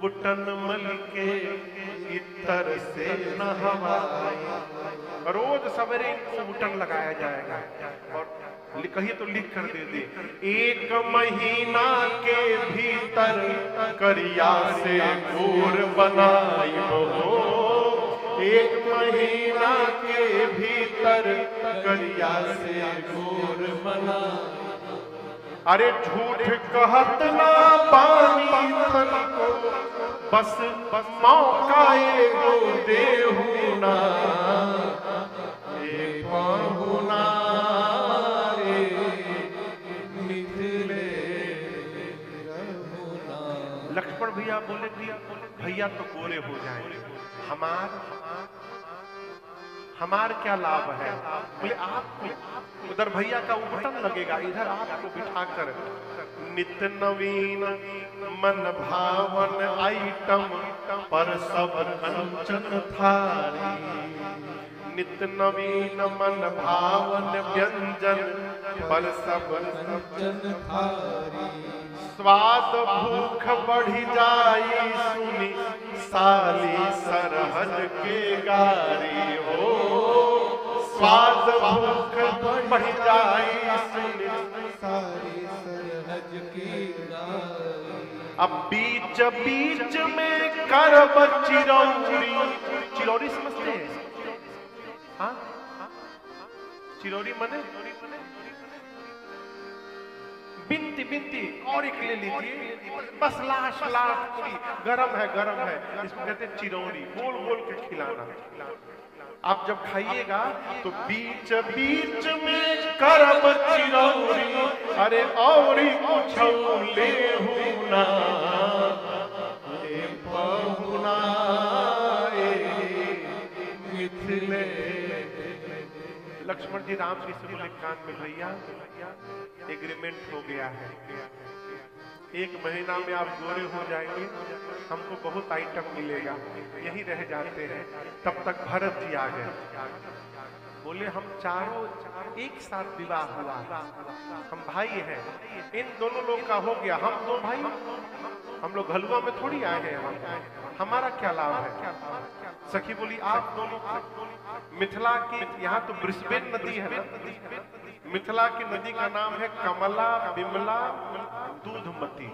बुटन मल के इतर से नहवाई। रोज सवेरे इनको बुटन लगाया जाएगा और कहिए तो लिख कर दे दे। एक महीना के भीतर करिया से गोर बनाई हो, एक महीना के भीतर करिया से गोर बना। अरे झूठ कहत ना पानी तन को, बस मौका एगो देहू ना, ए पाहुना लक्ष्मण भैया बोले भैया तो गोरे हो जाएंगे, हमार क्या लाभ है। बोले आपको उधर भैया का उबटन लगेगा, इधर आपको बिठाकर नित्य नवीन मन भावन आइटम पर सब कंचन थारी, नित्य नवीन मन भावन व्यंजन पर सब कंचन थारी। स्वाद भूख बढ़ी जाई सुनी साली सरहद के गारी हो, स्वाद भूख बढ़ी जाई सुनी साली सरहद की गारी। अब बीच बीच में करब चिरौरी, चिरौरी समझते हैं? हाँ, चिरौरी मने बिनती बिनती और एक ले लीजिए, बस लाश पूरी गरम है, इसको कहते हैं चिरौरी। गोल गोल के खिलाना। आप जब खाइएगा तो बीच बीच में करब चिरौरी, अरे और कुछ ले ना, बहुना मिथिले। लक्ष्मण जी राम जी से बोले कान में भैया एग्रीमेंट हो गया है, 1 महीना में आप गोरे हो जाएंगे, हमको बहुत आइटम मिलेगा, यही रह जाते हैं। तब तक भरत जी आ गए। बोले हम चारों एक साथ विवाह हुआ, हम भाई हैं, इन दोनों लोग का हो गया, हम 2 भाई, हम लोग हलवा में थोड़ी आए हैं, हमारा क्या लाभ है। सखी बोली आप दोनों मिथिला की, यहाँ तो ब्रिस्बेन नदी है ना, मिथिला की नदी का नाम है कमला बिमला दूधमती।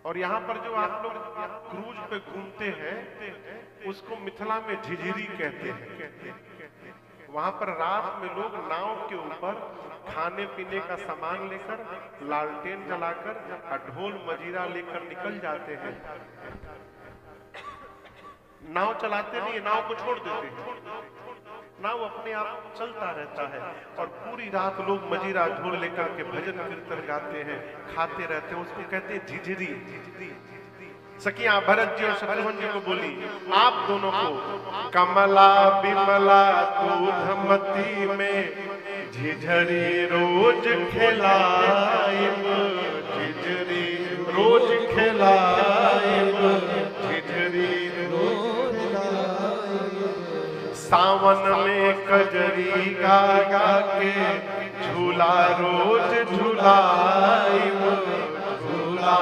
और यहाँ पर जो आप लोग क्रूज पे घूमते हैं उसको मिथिला में झिझिरी कहते हैं। वहां पर रात में लोग नाव के ऊपर खाने पीने का सामान लेकर, लालटेन जलाकर, ढोल मजीरा लेकर निकल जाते हैं। नाव चलाते नहीं, नाव को छोड़ देते हैं, नाव अपने आप चलता रहता है और पूरी रात लोग मजीरा ढोल लेकर के भजन कीर्तन गाते हैं, खाते रहते हैं, उसको कहते हैं झिझिरी। सखियां भरत जी और शत्रुघ्न जी को बोली आप दोनों को कमला बिमला दूधमती में झिझरी रोज खिलाइब, झिझरी रोज खिलाइब, झिझरी सावन में कजरी गा गा के झूला रोज झूलाइब, झूला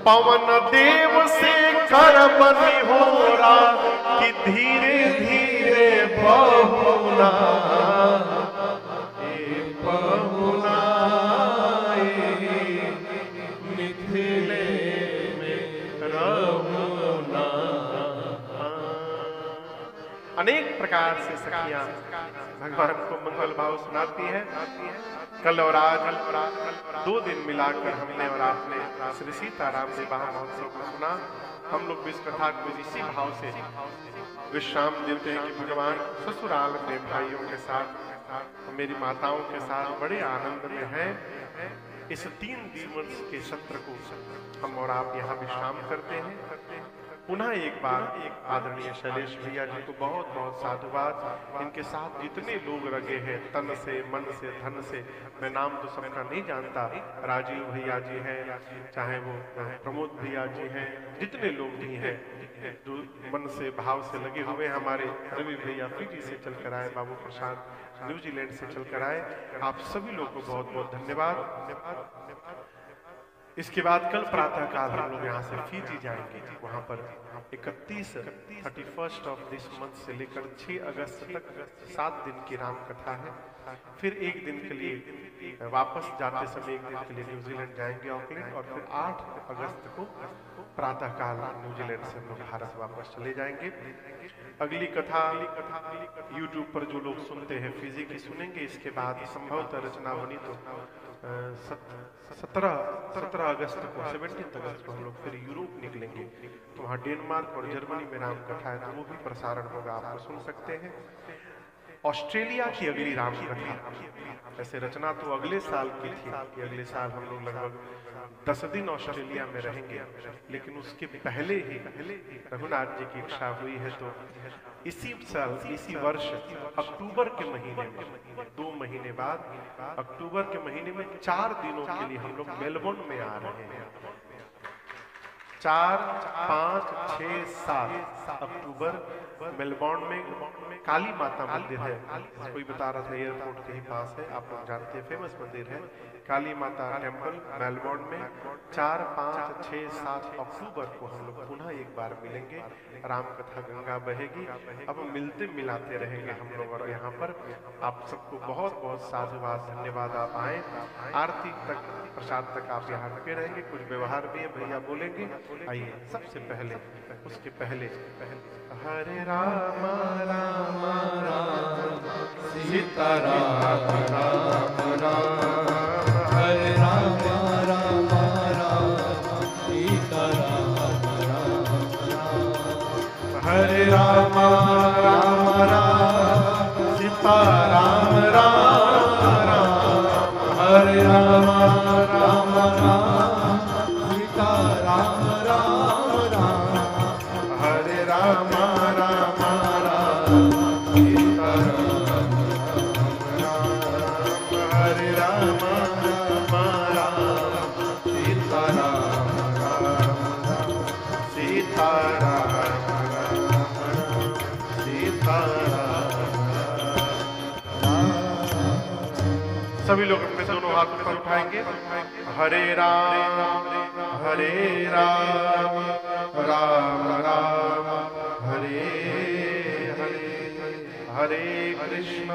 पवन देव से करबनी होरा कि धीरे धीरे बहुना, बहुना मिथिले में रहुना। अनेक प्रकार से सखियां भगवान को मंगल भाव सुनाती हैं। कल और आज 2 दिन मिलाकर हमने और आपने श्री सीताराम विवाह महोत्सव को सुना। हम लोग इस कथा को इसी भाव से विश्राम देते हैं कि भगवान ससुराल में भाइयों के साथ, मेरी माताओं के साथ बड़े आनंद में हैं। इस 3 दिवस के सत्र को हम और आप यहाँ विश्राम करते हैं। पुनः एक बार आदरणीय शैलेश भैया जी को बहुत बहुत साधुवाद। इनके साथ जितने लोग लगे हैं तन से, मन से, धन से, मैं नाम तो सबका नहीं जानता, राजीव भैया जी हैं, चाहे वो प्रमोद भैया जी हैं, जितने लोग भी हैं जो मन से भाव से लगे हुए, हमारे रवि भैया फिजी से चलकर आए, बाबू प्रसाद न्यूजीलैंड से चलकर आए, आप सभी लोग को बहुत बहुत धन्यवाद। इसके बाद कल प्रातः काल हम लोग यहाँ से फीजी जाएंगे। वहां पर 31 ऑफ दिस मंथ से लेकर 6 अगस्त तक 7 दिन की राम कथा है। फिर एक दिन के लिए वापस जाते समय एक दिन के लिए न्यूजीलैंड जाएंगे ऑकलैंड, और फिर 8 अगस्त को प्रातः काल न्यूजीलैंड से हम लोग भारत वापस चले जाएंगे। अगली कथा यूट्यूब पर जो लोग सुनते हैं फिजी की सुनेंगे। इसके बाद संभवतः रचना बनी तो 17 अगस्त को 17 अगस्त को हम लोग फिर यूरोप निकलेंगे। तो वहाँ डेनमार्क और जर्मनी में राम कथा है, तो वो भी प्रसारण होगा, आप सुन सकते हैं। ऑस्ट्रेलिया की अगली राम कथा, ऐसे रचना तो अगले साल की थी कि अगले साल हम लोग लगभग 10 दिन ऑस्ट्रेलिया में रहेंगे, लेकिन उसके पहले ही रघुनाथ जी की इच्छा हुई है, तो इसी साल इसी वर्ष अक्टूबर के महीने में 2 महीने बाद अक्टूबर के महीने में 4 दिनों के लिए हम लोग मेलबोर्न में आ रहे हैं। 4, 5, 6, 7 अक्टूबर मेलबोर्न में काली माता मंदिर है। कोई बता रहा था एयरपोर्ट के ही पास है, आप लोग जानते हैं, फेमस मंदिर है काली माता टेम्पल मेलबोर्न में। 4, 5, 6, 7 अक्टूबर को हम लोग पुनः एक बार मिलेंगे। राम कथा गंगा बहेगी। अब मिलते मिलाते रहेंगे हम लोग। और यहाँ पर आप सबको बहुत बहुत साधुवाद, धन्यवाद। आप आए, आरती तक प्रसाद तक आप यहाँ रुके रहेंगे। कुछ व्यवहार भी है, भैया बोलेंगे। आइए सबसे पहले उसके पहले हरे राम राम राम सीता राम राम राम, हरे राम राम राम सीता राम राम राम, हरे राम राम राम सीता राम राम राम, हरे राम राम राम सीता राम राम राम, हरे राम राम राम सीता राम राम, हरे राम राम राम सीता राम राम, सीता राम राम, सीता राम। सभी लोग अपने दोनों हाथ ऊपर उठाएंगे। हरे राम राम राम हरे हरे, हरे कृष्ण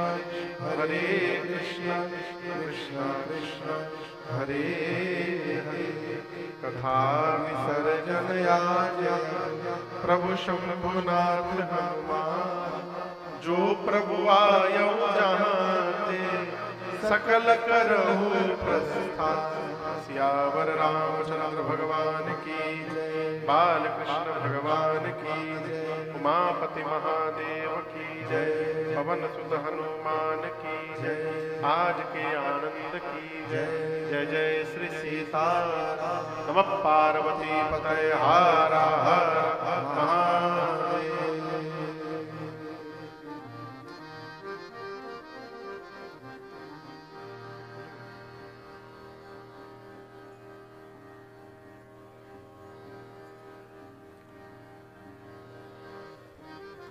कृष्ण कृष्ण हरे हरे। कथा विसर्जन आज प्रभु शंभुनाथ हनुमान, जो प्रभु आयो जहाँ ते सकल करहु प्रस्थान। सियावर रामचंद्र भगवान की जय, बाल कृष्ण भगवान की जय, उमापति महादेव की जय, पवन सुत हनुमान की जय, आज के आनंद की जय। जय जय श्री सीताराम। नमः पार्वती पतये हर हर महादेव।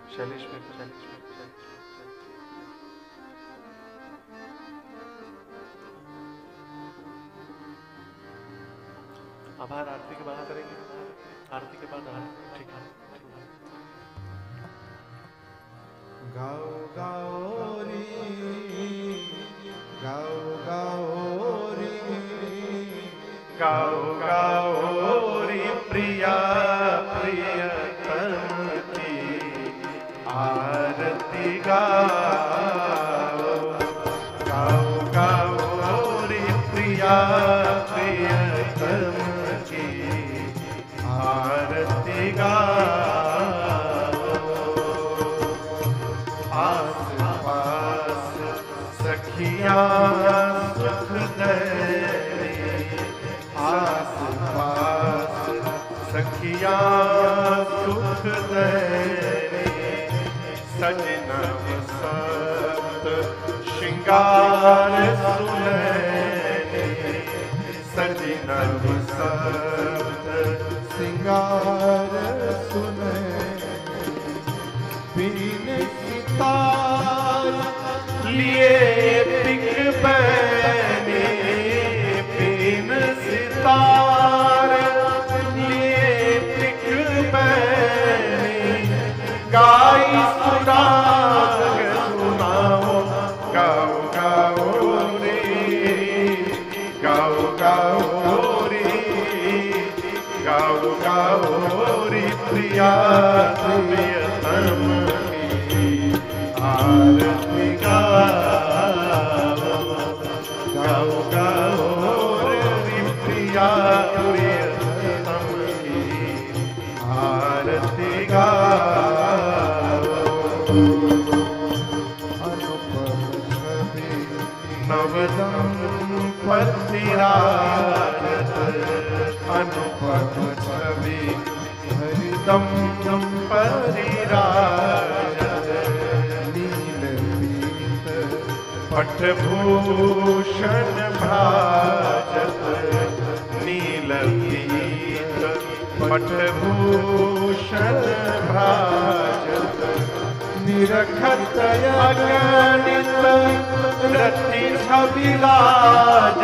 शैलेश में आभार आरती के बाद करेंगे। आरती के बाद ठीक है। गाओ गाओ रे, गाओ गाओ रे, गाओ गाओ रे प्रिया प्रियतम की आरती गाओ। गाओ गाओ रे प्रिया प्रियतम की आरती गाओ। आस पास सखियां सुख दे, आस पास सखियां सुख दे, सजनम सत श्रृंगार सुनैने, सजनम सत सिंगार सुने, बीन सितार लिए पिक बैने, बीन सितार प्रिया प्रियतम की आरती गाओ गाओ गाओ रे प्रिया प्रियतम की आरती गाओ। अनुपम छवि नवदंपति राजत अनुपम छवि हरिदम दंपति राजत नील पीत पटभूषण भ्राजत नील पीत पटभूषण भ्राजत निरखत अगणित रति छवि लाज